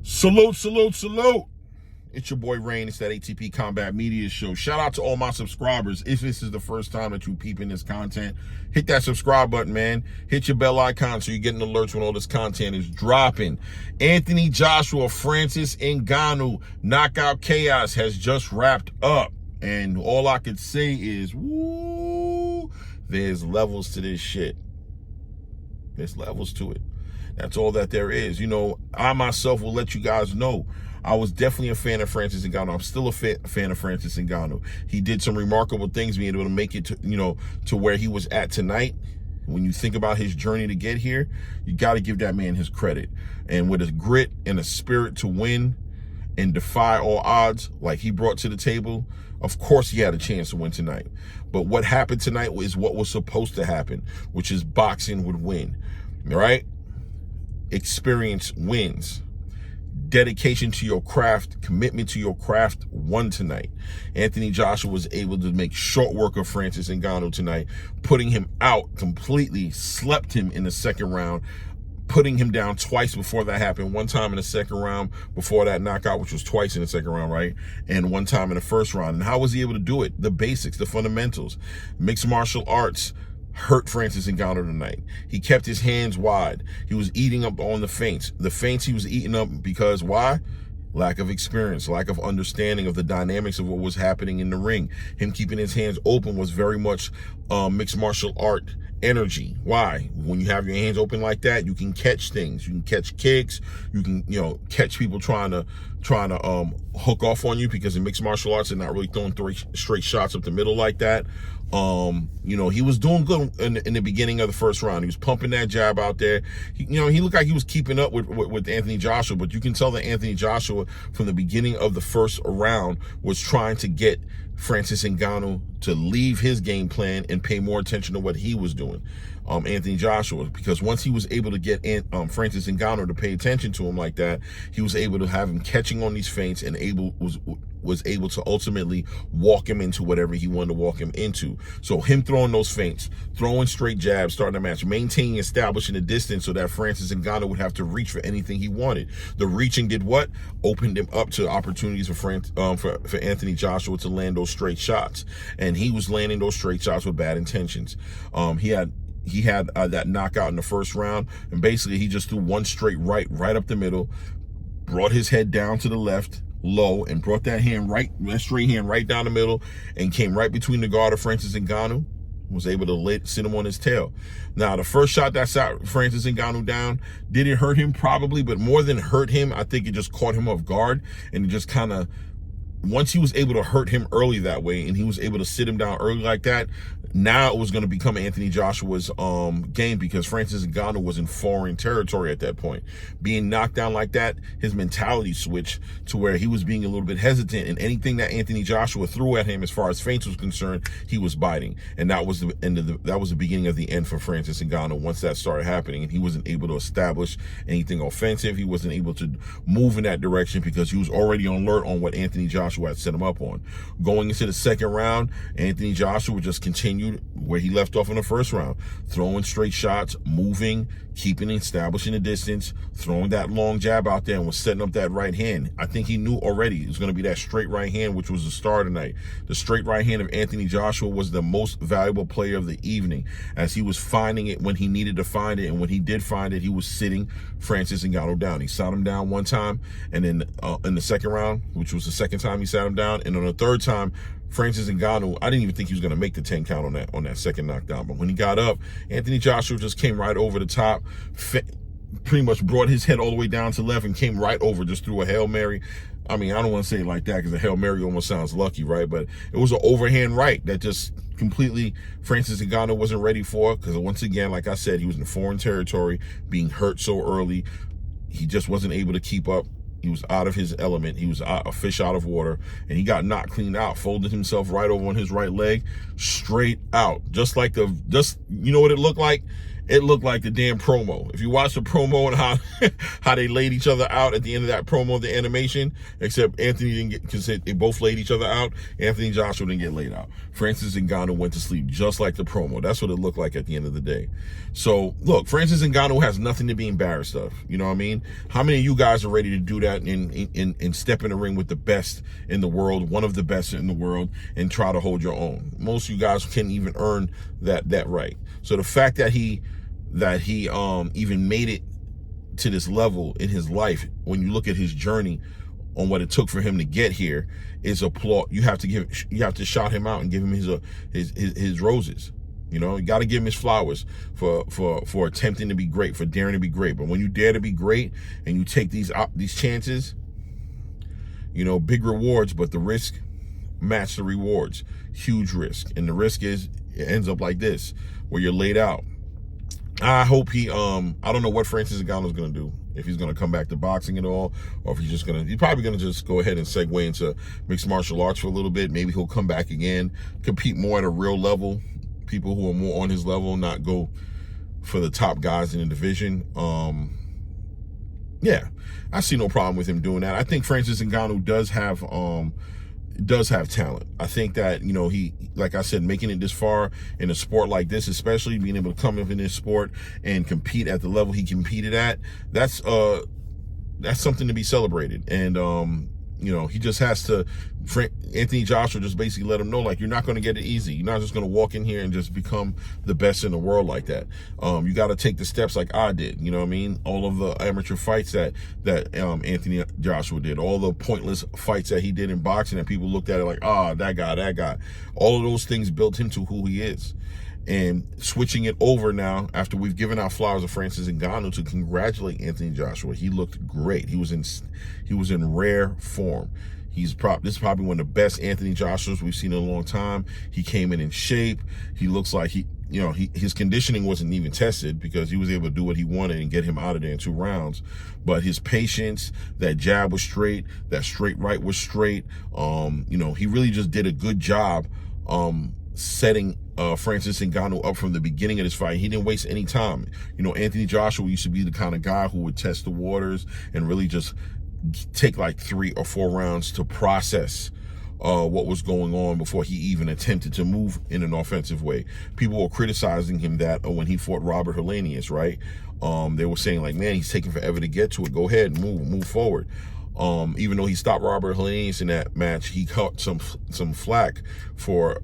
Salute, salute, salute. It's your boy Rain. It's that ATP Combat Media Show. Shout out to all my subscribers. If this is the first time that you peeping this content, hit that subscribe button, man. Hit your bell icon so you're getting alerts when all this content is dropping. Anthony Joshua, Francis Ngannou, Knockout Chaos has just wrapped up. And all I could say is, woo, there's levels to this shit. There's levels to it. That's all that there is. You know, I myself will let you guys know I was definitely a fan of Francis Ngannou. I'm still a fan of Francis Ngannou. He did some remarkable things, being able to make it to, to where he was at tonight. When you think about his journey to get here, you got to give that man his credit. And with a grit and a spirit to win and defy all odds like he brought to the table, of course he had a chance to win tonight. But what happened tonight is what was supposed to happen, which is boxing would win, right? Experience wins. Dedication to your craft, commitment to your craft won tonight. Anthony Joshua was able to make short work of Francis Ngannou tonight, putting him out completely, slept him in the second round, putting him down twice before that happened. One time in the second round before that knockout, which was twice in the second round, right? And one time in the first round. And how was he able to do it? The basics, the fundamentals. Mixed martial arts hurt Francis Ngannou tonight. He kept his hands wide. He was eating up on the feints. The feints he was eating up because why? Lack of experience, lack of understanding of the dynamics of what was happening in the ring. Him keeping his hands open was very much mixed martial art energy. Why? When you have your hands open like that, you can catch things. You can catch kicks. You can, catch people trying to hook off on you, because in mixed martial arts, they're not really throwing straight shots up the middle like that. He was doing good in the beginning of the first round. He was pumping that jab out there. He looked like he was keeping up with Anthony Joshua, but you can tell that Anthony Joshua from the beginning of the first round was trying to get Francis Ngannou to leave his game plan and pay more attention to what he was doing. Anthony Joshua, because once he was able to get Francis Ngannou to pay attention to him like that, he was able to have him catching on these feints and was able to ultimately walk him into whatever he wanted to walk him into. So him throwing those feints, throwing straight jabs, starting the match, maintaining, establishing the distance so that Francis Ngannou would have to reach for anything he wanted. The reaching did what? Opened him up to opportunities for Anthony Joshua to land those straight shots, and he was landing those straight shots with bad intentions. He had that knockout in the first round, and basically he just threw one straight right up the middle, brought his head down to the left low, and brought that straight hand right down the middle, and came right between the guard of Francis Ngannou, was able to sit him on his tail. Now, the first shot that shot Francis Ngannou down, did it hurt him? Probably, but more than hurt him, I think it just caught him off guard, and it just kind of, once he was able to hurt him early that way, and he was able to sit him down early like that, now it was going to become Anthony Joshua's game, because Francis Ngannou was in foreign territory at that point. Being knocked down like that, his mentality switched to where he was being a little bit hesitant, and anything that Anthony Joshua threw at him as far as feints was concerned, he was biting. And that was the end of that was the beginning of the end for Francis Ngannou once that started happening, and he wasn't able to establish anything offensive. He wasn't able to move in that direction because he was already on alert on what Anthony Joshua had set him up on. Going into the second round, Anthony Joshua just continued where he left off in the first round, throwing straight shots, moving, keeping and establishing the distance, throwing that long jab out there, and was setting up that right hand. I think he knew already it was going to be that straight right hand, which was the star tonight. The straight right hand of Anthony Joshua was the most valuable player of the evening, as he was finding it when he needed to find it, and when he did find it, he was sitting Francis Ngannou down. He sat him down one time, and then in the second round, which was the second time he sat him down, and on the third time, Francis Ngannou, I didn't even think he was going to make the 10 count on that second knockdown. But when he got up, Anthony Joshua just came right over the top, pretty much brought his head all the way down to left and came right over, just threw a Hail Mary. I mean, I don't want to say it like that because a Hail Mary almost sounds lucky, right? But it was an overhand right that just completely Francis Ngannou wasn't ready for, because once again, like I said, he was in foreign territory, being hurt so early. He just wasn't able to keep up. He was out of his element. He was a fish out of water, and he got knocked clean out, folded himself right over on his right leg, straight out. You know what it looked like? it looked like the damn promo. If you watch the promo and how they laid each other out at the end of that promo, the animation, except Anthony didn't get, because they both laid each other out. Anthony Joshua didn't get laid out. Francis Ngannou went to sleep just like the promo. That's what it looked like at the end of the day. So look, Francis Ngannou has nothing to be embarrassed of. You know what I mean? How many of you guys are ready to do that and step in the ring with the best in the world, one of the best in the world, and try to hold your own? Most of you guys can't even earn that right. So the fact that he even made it to this level in his life, when you look at his journey on what it took for him to get here, is applaud. You have to shout him out and give him his roses. You know, you got to give him his flowers for attempting to be great, for daring to be great. But when you dare to be great and you take these chances, you know, big rewards, but the risk match the rewards. Huge risk, and the risk is it ends up like this, where you're laid out. I hope I don't know what Francis Ngannou is going to do, if he's going to come back to boxing at all, or if he's probably going to just go ahead and segue into mixed martial arts for a little bit. Maybe he'll come back again, compete more at a real level, people who are more on his level, not go for the top guys in the division. Yeah, I see no problem with him doing that. I think Francis Ngannou does have talent. I think that, you know, he, like I said, making it this far in a sport like this, especially being able to come up in this sport and compete at the level he competed at, that's something to be celebrated. And you know, he just has to, Anthony Joshua just basically let him know, like, you're not going to get it easy. You're not just going to walk in here and just become the best in the world like that. You got to take the steps like I did. You know what I mean? All of the amateur fights that Anthony Joshua did, all the pointless fights that he did in boxing, and people looked at it like, that guy. All of those things built him to who he is. And switching it over now, after we've given out flowers of Francis Ngannou, to congratulate Anthony Joshua. He looked great. He was in rare form. This is probably one of the best Anthony Joshuas we've seen in a long time. He came in shape. He looks like his conditioning wasn't even tested, because he was able to do what he wanted and get him out of there in 2 rounds. But his patience, that jab was straight, that straight right was straight. You know, he really just did a good job setting Francis Ngannou up from the beginning of this fight. He didn't waste any time. You know, Anthony Joshua used to be the kind of guy who would test the waters and really just take like 3 or 4 rounds to process what was going on before he even attempted to move in an offensive way. People were criticizing him that when he fought Robert Helenius, right? They were saying, like, man, he's taking forever to get to it. Go ahead and move forward. Even though he stopped Robert Helenius in that match, he caught some flack for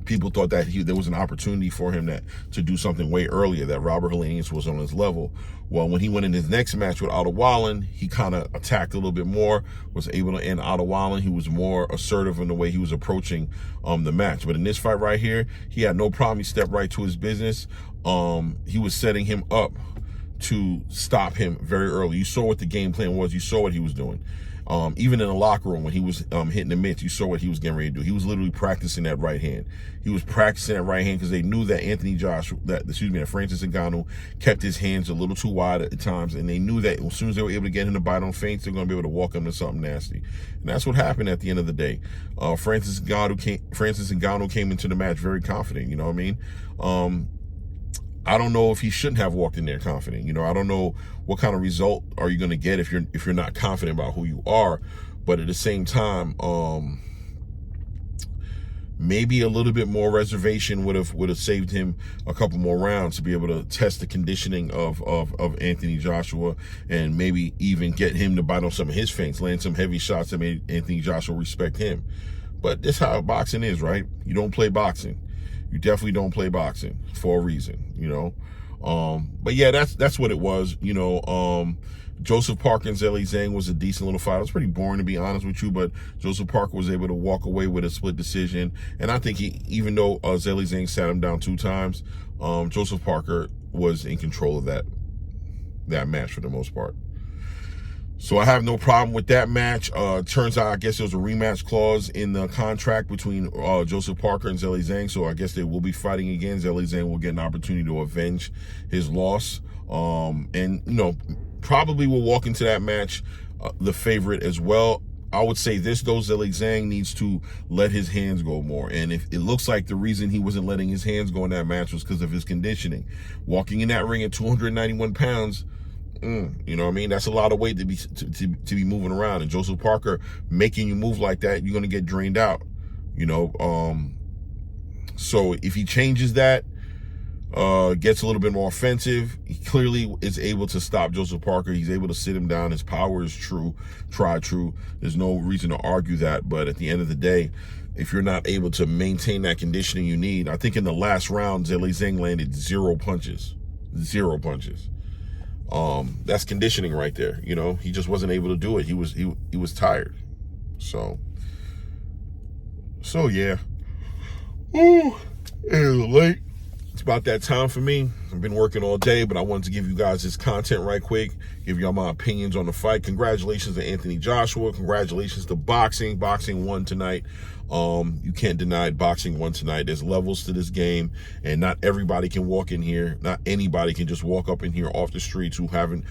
people thought that there was an opportunity for him to do something way earlier, that Robert Helenius was on his level. Well, when he went in his next match with Otto Wallen, he kind of attacked a little bit more, was able to end Otto Wallen. He was more assertive in the way he was approaching the match. But in this fight right here, he had no problem. He stepped right to his business. He was setting him up to stop him very early. You saw what the game plan was. You saw what he was doing. Even in the locker room when he was hitting the mitts, you saw what he was getting ready to do. He was literally practicing that right hand. He was practicing that right hand because they knew that that Francis Ngannou kept his hands a little too wide at times, and they knew that as soon as they were able to get him to bite on feints, they're going to be able to walk him to something nasty. And that's what happened at the end of the day. Francis Ngannou came into the match very confident. You know what I mean? I don't know if he shouldn't have walked in there confident. You know, I don't know what kind of result are you going to get if you're not confident about who you are. But at the same time, maybe a little bit more reservation would have saved him a couple more rounds to be able to test the conditioning of Anthony Joshua, and maybe even get him to bite on some of his feints, land some heavy shots that made Anthony Joshua respect him. But that's how boxing is, right? You don't play boxing. You definitely don't play boxing for a reason, you know. But yeah, that's what it was, you know. Joseph Parker and Zhilei Zhang was a decent little fight. It was pretty boring, to be honest with you, but Joseph Parker was able to walk away with a split decision. And I think even though Zhilei Zhang sat him down 2 times, Joseph Parker was in control of that match for the most part. So I have no problem with that match. Turns out, I guess there was a rematch clause in the contract between Joseph Parker and Zhilei Zhang, so I guess they will be fighting again. Zhilei Zhang will get an opportunity to avenge his loss. And, you know, probably will walk into that match the favorite as well. I would say this, though, Zhilei Zhang needs to let his hands go more. And if it looks like the reason he wasn't letting his hands go in that match was because of his conditioning. Walking in that ring at 291 pounds, you know what I mean? That's a lot of weight to be moving around. And Joseph Parker making you move like that, you're going to get drained out. You know, so if he changes that, gets a little bit more offensive, he clearly is able to stop Joseph Parker. He's able to sit him down. His power is true, tried true. There's no reason to argue that. But at the end of the day, if you're not able to maintain that conditioning you need, I think in the last round, Zhilei Zhang landed 0 punches. 0 punches. That's conditioning right there. You know, he just wasn't able to do it. He was tired. So yeah. Ooh, it was late. It's about that time for me. I've been working all day, but I wanted to give you guys this content right quick, give y'all my opinions on the fight. Congratulations to Anthony Joshua. Congratulations to boxing. Boxing won tonight. You can't deny it. Boxing won tonight. There's levels to this game, and not everybody can walk in here. Not anybody can just walk up in here off the streets who haven't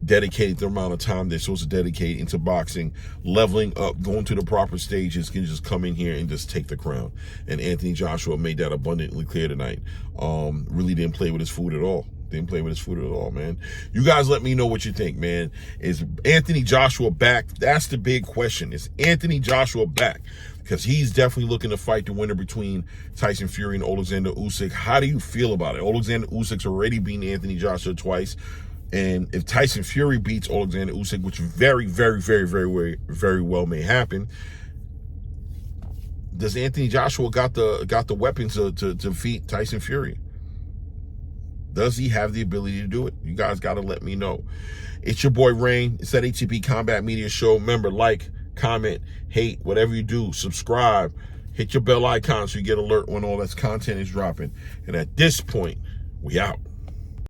dedicated the amount of time they're supposed to dedicate into boxing, leveling up, going to the proper stages, can just come in here and just take the crown. And Anthony Joshua made that abundantly clear tonight. Really didn't play with his food at all. Didn't play with his food at all, man. You guys let me know what you think, man. Is Anthony Joshua back? That's the big question. Is Anthony Joshua back? Because he's definitely looking to fight the winner between Tyson Fury and Alexander Usyk. How do you feel about it? Alexander Usyk's already beaten Anthony Joshua twice. And if Tyson Fury beats Alexander Usyk, which very, very, very, very, very well may happen, does Anthony Joshua got the weapons to defeat Tyson Fury? Does he have the ability to do it? You guys got to let me know. It's your boy Rain. It's that ATP Combat Media Show. Remember, like, comment, hate, whatever you do, subscribe, hit your bell icon so you get alert when all this content is dropping. And at this point, we out.